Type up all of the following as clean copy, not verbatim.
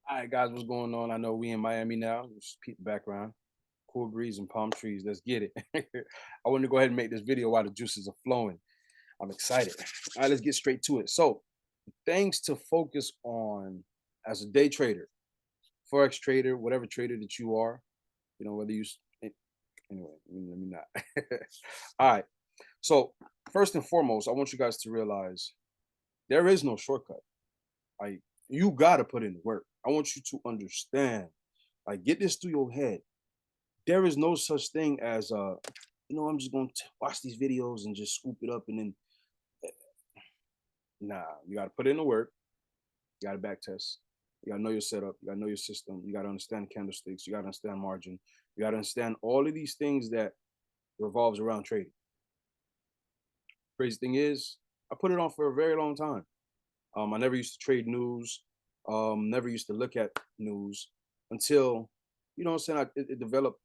All right, guys, what's going on? I know we in Miami now. Just keep the background. Cool breeze and palm trees. Let's get it. I wanted to go ahead and make this video while the juices are flowing. I'm excited. All right, let's get straight to it. So, things to focus on as a day trader, forex trader, whatever trader that you are. Whether anyway. Let me not. All right. So, first and foremost, I want you guys to realize there is no shortcut. Like you gotta put in the work. I want you to understand. Like get this through your head. There is no such thing as I'm just gonna watch these videos and just scoop it up and then nah. You gotta put in the work. You gotta back test. You gotta know your setup. You gotta know your system. You gotta understand candlesticks. You gotta understand margin. You gotta understand all of these things that revolves around trading. Crazy thing is, I put it on for a very long time. I never used to trade news. Never used to look at news until, what I'm saying, it developed.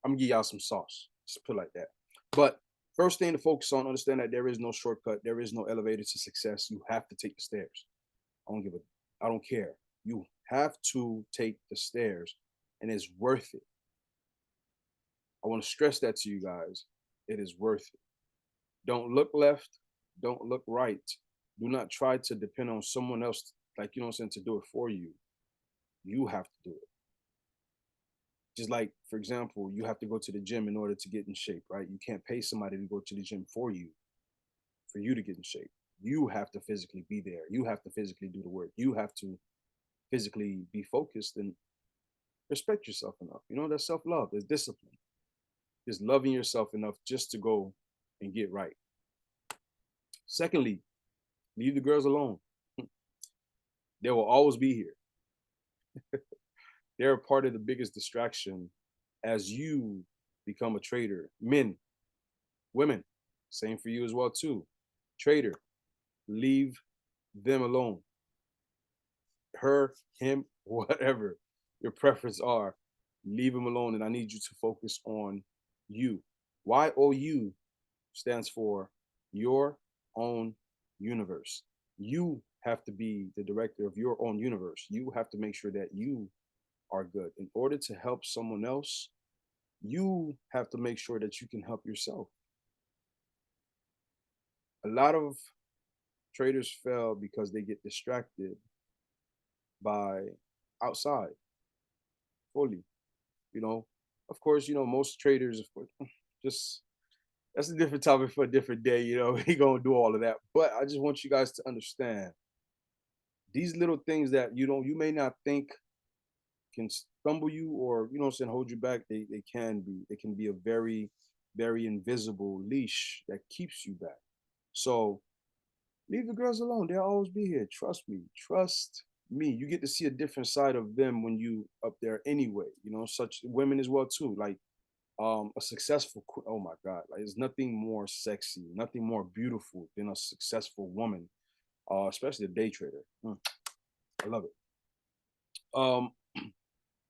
I'm gonna give y'all some sauce. Just put it like that. But first thing to focus on, understand that there is no shortcut. There is no elevator to success. You have to take the stairs. I don't care. You have to take the stairs and it's worth it. I want to stress that to you guys. It is worth it. Don't look left. Don't look right. Do not try to depend on someone else, like, to do it for you. You have to do it. Just like, for example, you have to go to the gym in order to get in shape, right? You can't pay somebody to go to the gym for you to get in shape. You have to physically be there. You have to physically do the work. You have to physically be focused and respect yourself enough. That's self love, that's discipline. Just loving yourself enough just to go and get right. Secondly, leave the girls alone. They will always be here. They're a part of the biggest distraction as you become a trader. Men, women, same for you as well too. Trader, leave them alone. Her, him, whatever your preference are, leave them alone. And I need you to focus on you. YOU stands for your own universe. You have to be the director of your own universe. You have to make sure that you are good. In order to help someone else, you have to make sure that you can help yourself. A lot of traders fail because they get distracted by outside fully. You know, of course, most traders, of course, just that's a different topic for a different day. We gonna do all of that. But I just want you guys to understand these little things that you may not think can stumble you or hold you back. They can be. It can be a very, very invisible leash that keeps you back. So leave the girls alone. They'll always be here. Trust me. Trust me. You get to see a different side of them when you up there anyway. Such women as well too. Like a successful oh my god, like there's nothing more sexy, nothing more beautiful than a successful woman, especially a day trader. I love it. Um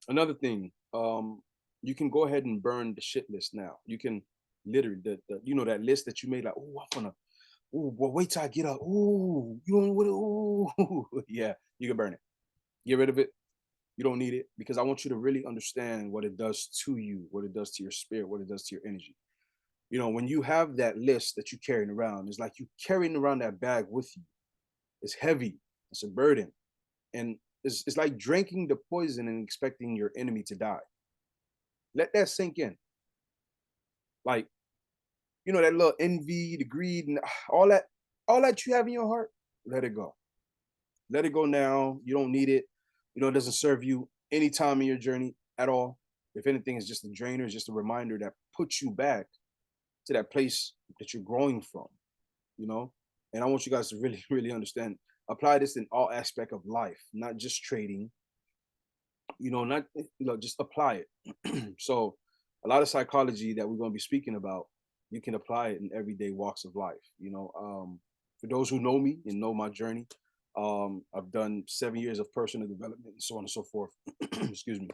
Another thing, you can go ahead and burn the shit list now. You can literally that list that you made, like, oh, I'm gonna, oh, well, wait till I get up. Oh, you don't what? Oh, yeah, you can burn it. Get rid of it. You don't need it because I want you to really understand what it does to you, what it does to your spirit, what it does to your energy. When you have that list that you're carrying around, it's like you carrying around that bag with you. It's heavy. It's a burden, and it's like drinking the poison and expecting your enemy to die. Let that sink in. Like, that little envy, the greed, and all that you have in your heart, let it go. Let it go now. You don't need it. It doesn't serve you any time in your journey at all. If anything, it's just a drainer, it's just a reminder that puts you back to that place that you're growing from, you know? And I want you guys to really, really understand, apply this in all aspect of life, not just trading, not, just apply it. So a lot of psychology that we're going to be speaking about, you can apply it in everyday walks of life. For those who know me and know my journey, I've done 7 years of personal development and so on and so forth. Excuse me.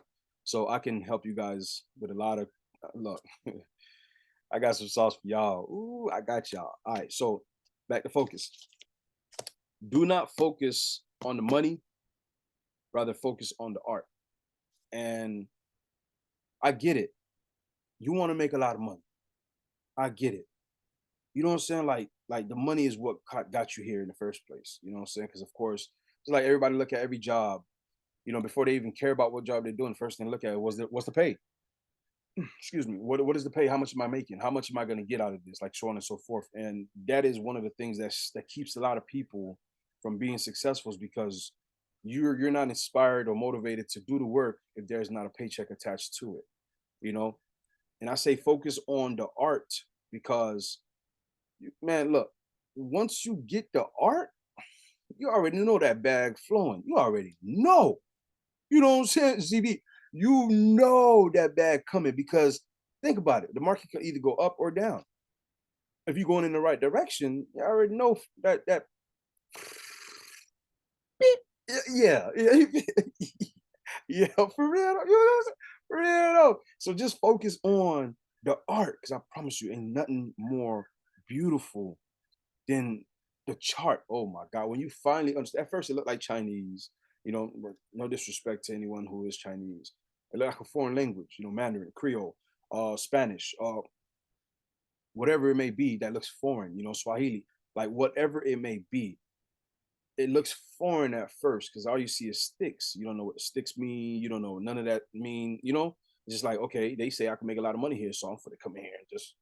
So I can help you guys with a lot of look. I got some sauce for y'all. Ooh, I got y'all. All right. So back to focus. Do not focus on the money. rather focus on the art. And I get it. You want to make a lot of money. I get it. You know what I'm saying? Like the money is what got you here in the first place. You know what I'm saying? Because of course, it's like everybody look at every job. You know, before they even care about what job they're doing, first thing to look at was what's the pay. Excuse me. What is the pay? How much am I making? How much am I going to get out of this? Like so on and so forth. And that is one of the things that keeps a lot of people from being successful, is because you're not inspired or motivated to do the work if there's not a paycheck attached to it. You know, and I say focus on the art because man, look, once you get the art, you already know that bag flowing. You already know. You know what I'm saying, ZB? You know that bag coming because think about it. The market can either go up or down. If you're going in the right direction, you already know that yeah, yeah, yeah, for real. You know what I'm saying? For real though. So just focus on the art because I promise you, ain't nothing more beautiful than the chart. Oh my God. When you finally understand, at first it looked like Chinese, you know, no disrespect to anyone who is Chinese. It looked like a foreign language, you know, Mandarin, Creole, Spanish, whatever it may be that looks foreign, you know, Swahili, like whatever it may be. It looks foreign at first because all you see is sticks. You don't know what the sticks mean. You don't know what none of that mean. You know, it's just like, okay, they say I can make a lot of money here, so I'm for to come in here and just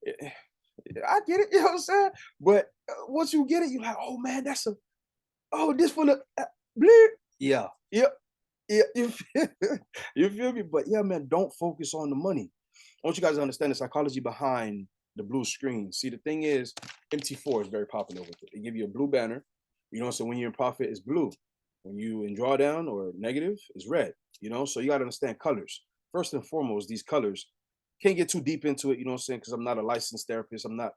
eh, I get it, you know what I'm saying? But once you get it, you're like, oh man, that's a this for the bleep. Yeah, yep, yeah, you feel, you feel me? But yeah, man, don't focus on the money. I want you guys to understand the psychology behind the blue screen. See, the thing is, MT4 is very popular with it. They give you a blue banner, you know, so when you're in profit, it's blue. When you in drawdown or negative, it's red, you know? So you got to understand colors. First and foremost, these colors, can't get too deep into it, you know what I'm saying? Because I'm not a licensed therapist. I'm not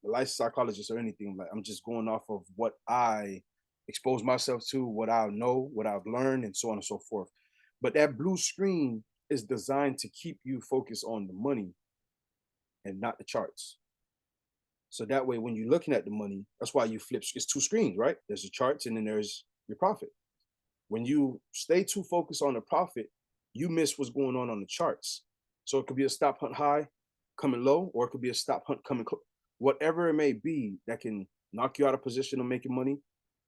a licensed psychologist or anything. Like I'm just going off of what I expose myself to, what I know, what I've learned, and so on and so forth. But that blue screen is designed to keep you focused on the money and not the charts. So that way, when you're looking at the money, that's why you flip. It's two screens, right? There's the charts and then there's your profit. When you stay too focused on the profit, you miss what's going on the charts. So it could be a stop hunt high coming low, or it could be a stop hunt coming close. Whatever it may be that can knock you out of position of making money,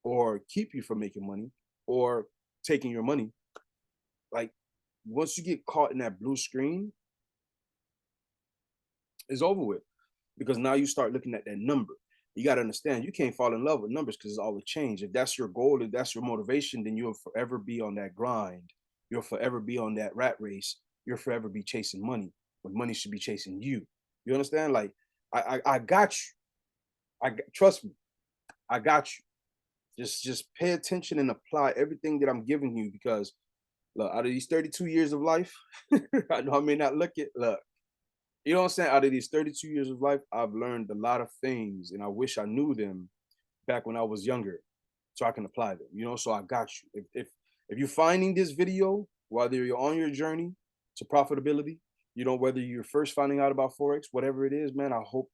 or keep you from making money, or taking your money. Like once you get caught in that blue screen, it's over with because now you start looking at that number. You got to understand you can't fall in love with numbers because it's all the change. If that's your goal, if that's your motivation, then you'll forever be on that grind. You'll forever be on that rat race. You'll forever be chasing money when money should be chasing you. You understand? Like I got you. Trust me. I got you. Just pay attention and apply everything that I'm giving you because look, out of these 32 years of life, I know I may not look it. Look, you know what I'm saying? Out of these 32 years of life, I've learned a lot of things and I wish I knew them back when I was younger so I can apply them, you know? So I got you. If you're finding this video, whether you're on your journey to profitability, you know, whether you're first finding out about Forex, whatever it is, man, I hope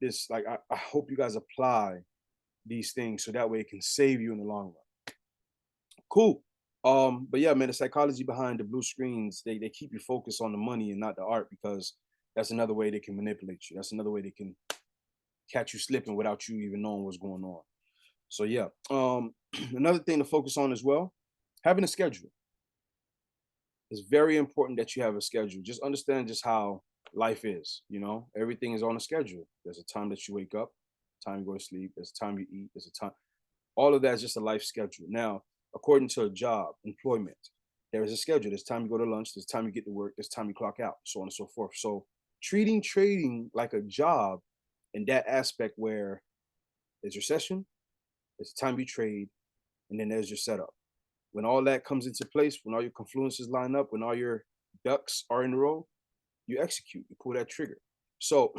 I hope you guys apply these things so that way it can save you in the long run. Cool. But yeah, man, the psychology behind the blue screens, they keep you focused on the money and not the art because that's another way they can manipulate you. That's another way they can catch you slipping without you even knowing what's going on. So yeah. Another thing to focus on as well, having a schedule. It's very important that you have a schedule. Just understand just how life is, you know. Everything is on a schedule. There's a time that you wake up, time you go to sleep, there's a time you eat, there's a time. All of that is just a life schedule. Now, according to a job, employment, there is a schedule. There's time you go to lunch, there's time you get to work, there's time you clock out, so on and so forth. So treating trading like a job in that aspect where there's your session, there's the time you trade, and then there's your setup. When all that comes into place, when all your confluences line up, when all your ducks are in a row, you execute, you pull that trigger. So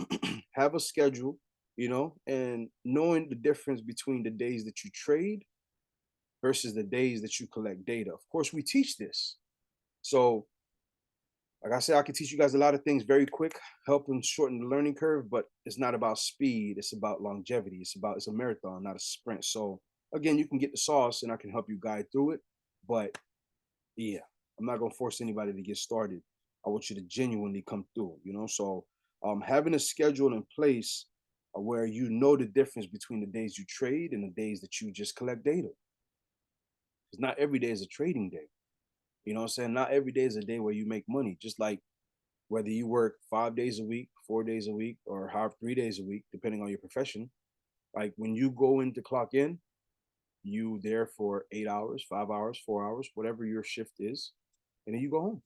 have a schedule, you know, and knowing the difference between the days that you trade versus the days that you collect data. Of course, we teach this. So, like I said, I can teach you guys a lot of things very quick, helping shorten the learning curve, but it's not about speed. It's about longevity. It's a marathon, not a sprint. So again, you can get the sauce and I can help you guide through it. But Yeah, I'm not gonna force anybody to get started. I want you to genuinely come through, you know. So having a schedule in place where you know the difference between the days you trade and the days that you just collect data. Because not every day is a trading day. You know what I'm saying? Not every day is a day where you make money. Just like whether you work 5 days a week, 4 days a week, or have 3 days a week, depending on your profession. Like when you go in to clock in, you there for 8 hours, 5 hours, 4 hours, whatever your shift is, and then you go home.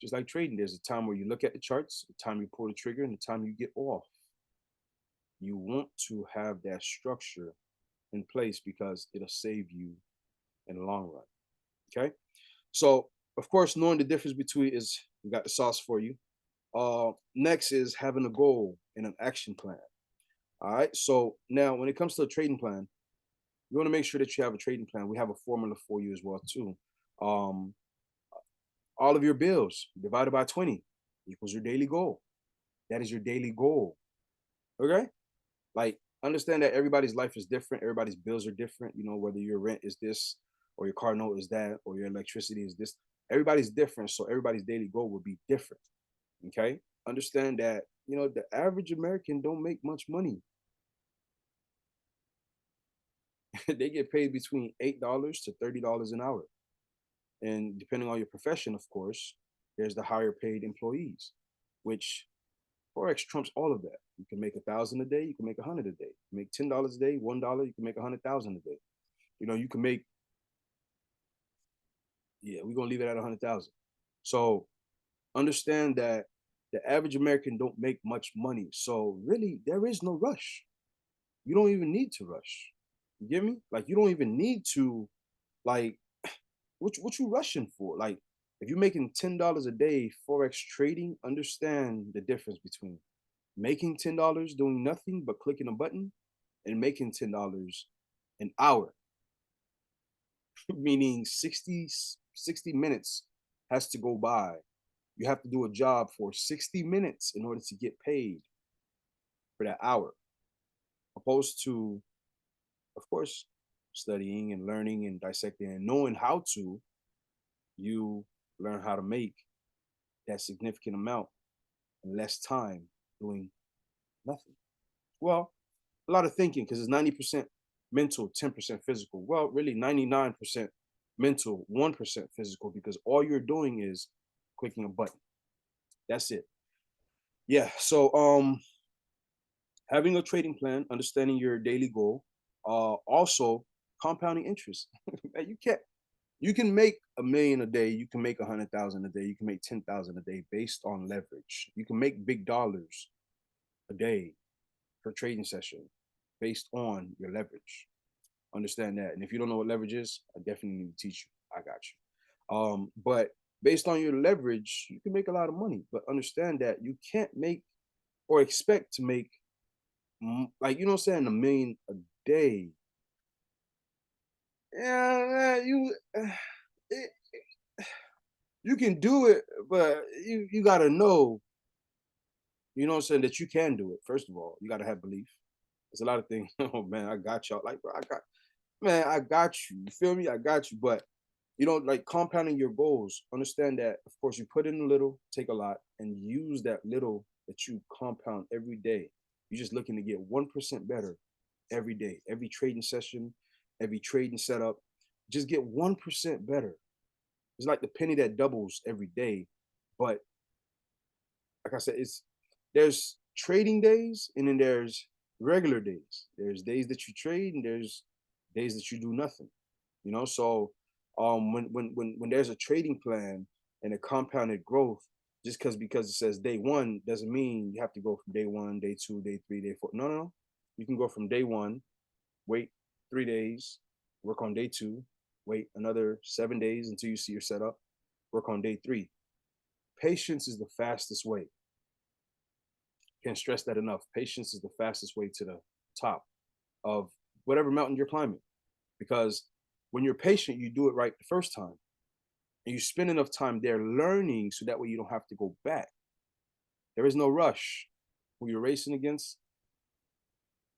Just like trading, there's a time where you look at the charts, the time you pull the trigger, and the time you get off. You want to have that structure in place because it'll save you in the long run. Okay. So, of course, knowing the difference between is we got the sauce for you. Next is having a goal and an action plan. All right. So now, when it comes to a trading plan, you want to make sure that you have a trading plan. We have a formula for you as well too. Um, all of your bills divided by 20 equals your daily goal. That is your daily goal. Okay. Like understand that everybody's life is different. Everybody's bills are different. You know, whether your rent is this or your car note is that or your electricity is this. Everybody's different. So everybody's daily goal will be different. Okay. Understand that, you know, the average American don't make much money. They get paid between $8 to $30 an hour. And depending on your profession, of course, there's the higher paid employees, which Forex trumps all of that. You can make 1,000 a day, you can make 100 a day. You make $10 a day, $1, you can make 100,000 a day. You know, you can make, yeah, we're gonna leave it at 100,000. So understand that the average American don't make much money. So really, there is no rush. You don't even need to rush. You get me? Like you don't even need to like what you rushing for? Like if you're making $10 a day forex trading, understand the difference between making $10 doing nothing but clicking a button and making $10 an hour, meaning 60 minutes has to go by. You have to do a job for 60 minutes in order to get paid for that hour, opposed to, of course, studying and learning and dissecting and knowing how to, you learn how to make that significant amount in less time doing nothing. Well, a lot of thinking because it's 90% mental, 10% physical. Well, really 99% mental, 1% physical because all you're doing is clicking a button. That's it. Yeah. So having a trading plan, understanding your daily goal, also compounding interest. You can't you can make 1 million a day, you can make 100,000 a day, you can make 10,000 a day based on leverage. You can make big dollars a day per trading session based on your leverage. Understand that. And if you don't know what leverage is, I definitely need to teach you. I got you. But based on your leverage, you can make a lot of money. But understand that you can't make or expect to make like you know what I'm saying, 1 million a day. Yeah, it, you can do it, but you gotta know, you know what I'm saying, that you can do it. First of all, you gotta have belief. There's a lot of things. Oh man, I got y'all. Like, bro, I got man, I got you. You feel me? I got you. But you know, like compounding your goals, understand that of course you put in a little, take a lot, and use that little that you compound every day. You're just looking to get 1% better every day, every trading session, every trading setup. Just get 1% better. It's like the penny that doubles every day. But like I said, it's there's trading days and then there's regular days. There's days that you trade and there's days that you do nothing. You know, so when there's a trading plan and a compounded growth, just because it says day one doesn't mean you have to go from day one, day two, day three, day four. No, no, no. You can go from day one, wait 3 days, work on day two, wait another 7 days until you see your setup, work on day three. Patience is the fastest way. Can't stress that enough. Patience is the fastest way to the top of whatever mountain you're climbing. Because when you're patient, you do it right the first time. And you spend enough time there learning so that way you don't have to go back. There is no rush. Who you're racing against,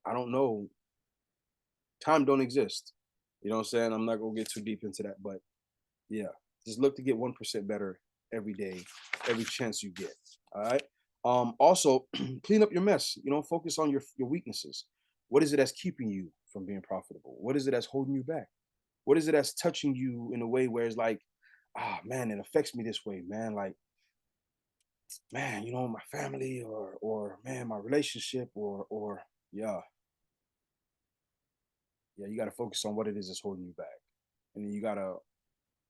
I don't know. Time don't exist. You know what I'm saying? I'm not gonna get too deep into that, but Yeah. Just look to get 1% better every day, every chance you get. All right. Also clean up your mess. Focus on your weaknesses. What is it that's keeping you from being profitable? What is it that's holding you back? What is it that's touching you in a way where it's like, ah man, it affects me this way, man. Like, man, my family or man, my relationship or yeah, yeah, you gotta focus on what it is that's holding you back. And then you gotta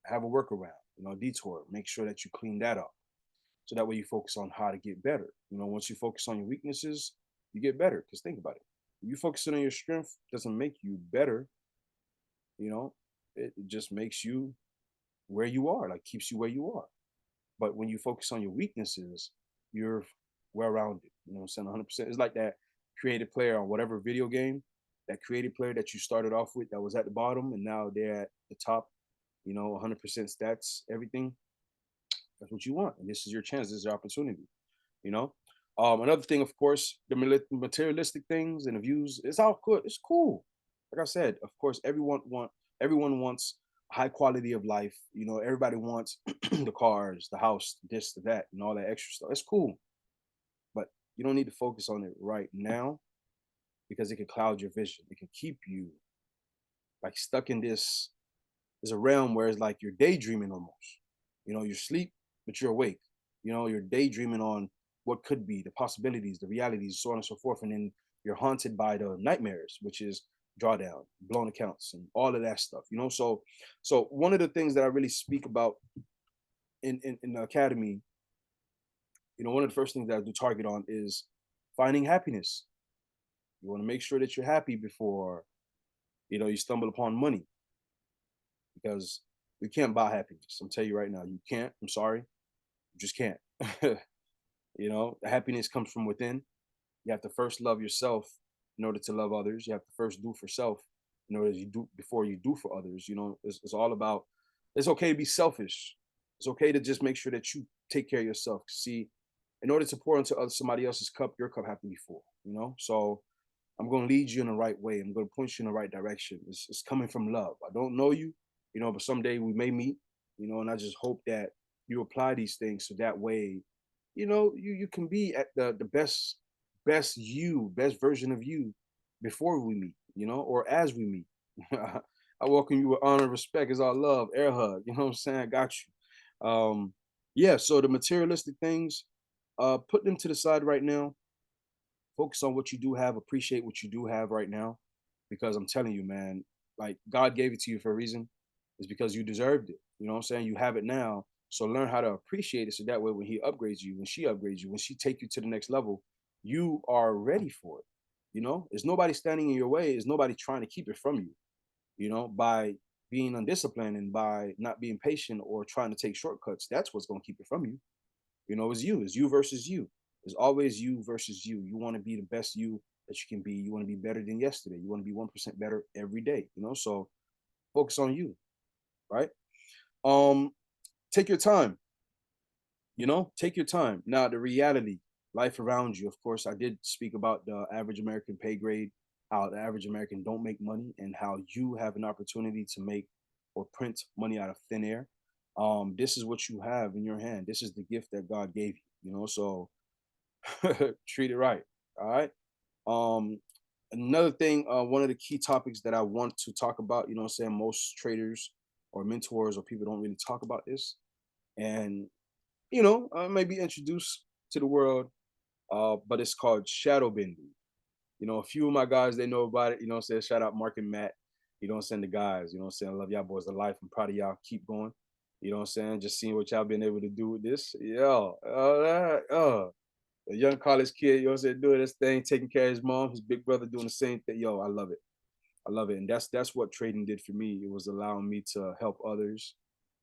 have a workaround, detour, make sure that you clean that up. So that way you focus on how to get better. Once you focus on your weaknesses, you get better. Because think about it. You focusing on your strength doesn't make you better, you know, it just makes you where you are, like keeps you where you are. But when you focus on your weaknesses, you're well rounded. You know what I'm saying? 100%. It's like that creative player on whatever video game, that creative player that you started off with that was at the bottom and now they're at the top, 100% stats, everything. That's what you want. And this is your chance. This is your opportunity. you know. Another thing, of course, the materialistic things and the views, it's all good. It's cool. Like I said, of course, everyone wants a high quality of life. Everybody wants the cars, the house, this, that, and all that extra stuff. It's cool, but you don't need to focus on it right now because it can cloud your vision. It can keep you like stuck in this. There's a realm where it's like you're daydreaming almost. You're asleep, but you're awake. You're daydreaming on what could be, the possibilities, the realities, so on and so forth. And then you're haunted by the nightmares, which is drawdown, blown accounts, and all of that stuff. So one of the things that I really speak about in the academy, one of the first things that I do target on is finding happiness. You want to make sure that you're happy before you stumble upon money because you can't buy happiness. I'm telling you right now, you can't. I'm sorry, you just can't. The happiness comes from within. You have to first love yourself in order to love others. You have to first do for self in order to do before you do for others. It's all about. It's okay to be selfish. It's okay to just make sure that you take care of yourself. See, in order to pour into somebody else's cup, your cup have to be full. So I'm going to lead you in the right way. I'm going to point you in the right direction. It's coming from love. I don't know you, but someday we may meet, and I just hope that you apply these things so that way, you can be at the best you, best version of you before we meet, or as we meet. I welcome you with honor and respect. It's all love, air hug. You know what I'm saying? I got you. Yeah. So the materialistic things, put them to the side right now. Focus on what you do have, appreciate what you do have right now. Because I'm telling you, man, like God gave it to you for a reason. It's because you deserved it. You know what I'm saying? You have it now. So learn how to appreciate it so that way when he upgrades you, when she upgrades you, when she take you to the next level, you are ready for it. There's nobody standing in your way, there's nobody trying to keep it from you, by being undisciplined and by not being patient or trying to take shortcuts. That's what's going to keep it from you. It's you versus you. It's always you versus you. You want to be the best you that you can be. You want to be better than yesterday. You want to be 1% better every day. So focus on you, right? Um, take your time. Take your time. Now, the reality, life around you. Of course, I did speak about the average American pay grade, how the average American don't make money, and how you have an opportunity to make or print money out of thin air. This is what you have in your hand. This is the gift that God gave you. So treat it right. All right. Um, Another thing, one of the key topics that I want to talk about, what I'm saying, most traders or mentors or people don't really talk about this. And, maybe introduced to the world, but it's called shadow bending. A few of my guys, they know about it, what I'm saying? Shout out Mark and Matt, what I'm saying? The guys, what I'm saying? I love y'all boys to life. I'm proud of y'all. Keep going. What I'm saying? Just seeing what y'all been able to do with this. Yeah. A young college kid, what I'm saying, doing this thing, taking care of his mom, his big brother doing the same thing. Yo, I love it. I love it. And that's what trading did for me. It was allowing me to help others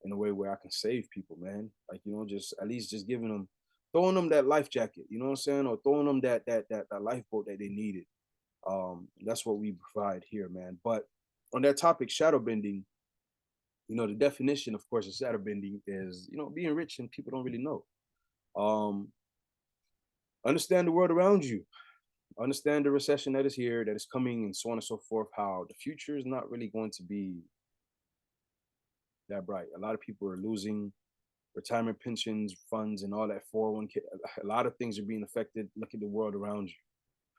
in a way where I can save people, man. Like, just at least just giving them, throwing them that life jacket, you know what I'm saying? Or throwing them that lifeboat that they needed. That's what we provide here, man. But on that topic, shadow bending, the definition, of course, of shadow bending is, being rich and people don't really know. Um, Understand the world around you. Understand the recession that is here, that is coming, and so on and so forth. How the future is not really going to be that bright. A lot of people are losing retirement pensions, funds, and all that 401k. A lot of things are being affected. Look at the world around you.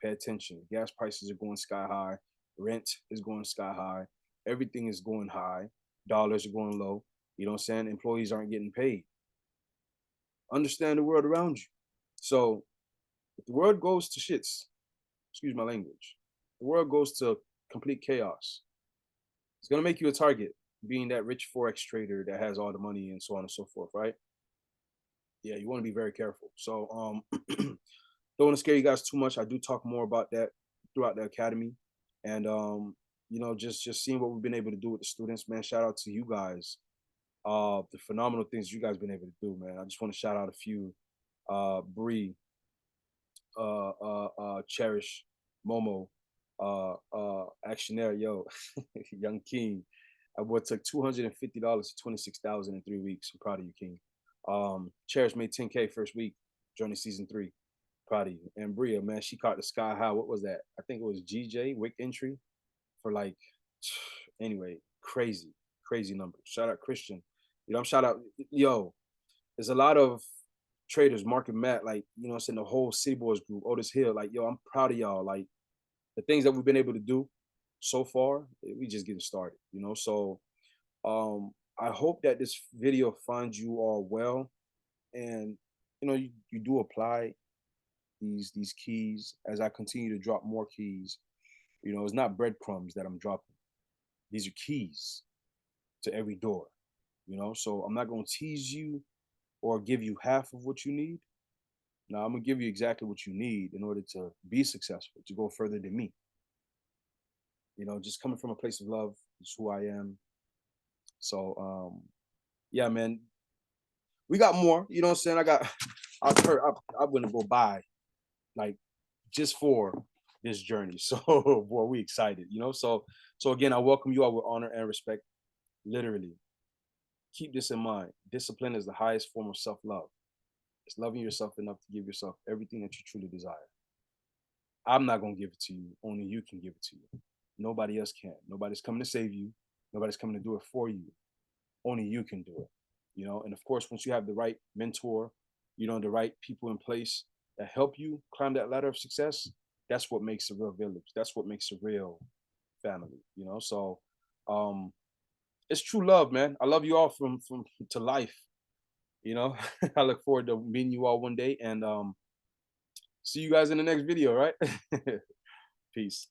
Pay attention. Gas prices are going sky high. Rent is going sky high. Everything is going high. Dollars are going low. You know what I'm saying? Employees aren't getting paid. Understand the world around you. So if the world goes to shits, excuse my language, the world goes to complete chaos, it's gonna make you a target, being that rich forex trader that has all the money and so on and so forth, right? Yeah, you want to be very careful. So don't want to scare you guys too much. I do talk more about that throughout the academy. And just seeing what we've been able to do with the students, man. Shout out to you guys. The phenomenal things you guys been able to do, man. I just want to shout out a few. Bree, Cherish, Momo, Actionaire, yo, Young King. I boy took $250 to 26,000 in 3 weeks. I'm proud of you, King. Cherish made 10K first week, joining season 3. Proud of you. And Bria, man, she caught the sky high. What was that? I think it was GJ Wick entry for like, anyway, crazy, crazy numbers. Shout out Christian. I'm shout out, yo. There's a lot of traders, Mark and Matt, like, I'm saying, the whole City Boys group, Otis Hill, like, yo, I'm proud of y'all. Like, the things that we've been able to do so far, we just getting started. So I hope that this video finds you all well, and you do apply these keys as I continue to drop more keys. It's not breadcrumbs that I'm dropping. These are keys to every door. So I'm not gonna tease you or give you half of what you need. Now I'm gonna give you exactly what you need in order to be successful, to go further than me. Just coming from a place of love is who I am. So yeah, man, we got more. You know what I'm saying? I wouldn't go buy like just for this journey. So boy, we excited. So again, I welcome you all with honor and respect. Literally, keep this in mind. Discipline is the highest form of self-love. It's loving yourself enough to give yourself everything that you truly desire. I'm not gonna give it to you. Only you can give it to you. Nobody else can. Nobody's coming to save you. Nobody's coming to do it for you. Only you can do it. And of course, once you have the right mentor, the right people in place that help you climb that ladder of success, that's what makes a real village. That's what makes a real family. So it's true love, man. I love you all from to life. I look forward to meeting you all one day, and see you guys in the next video, right? Peace.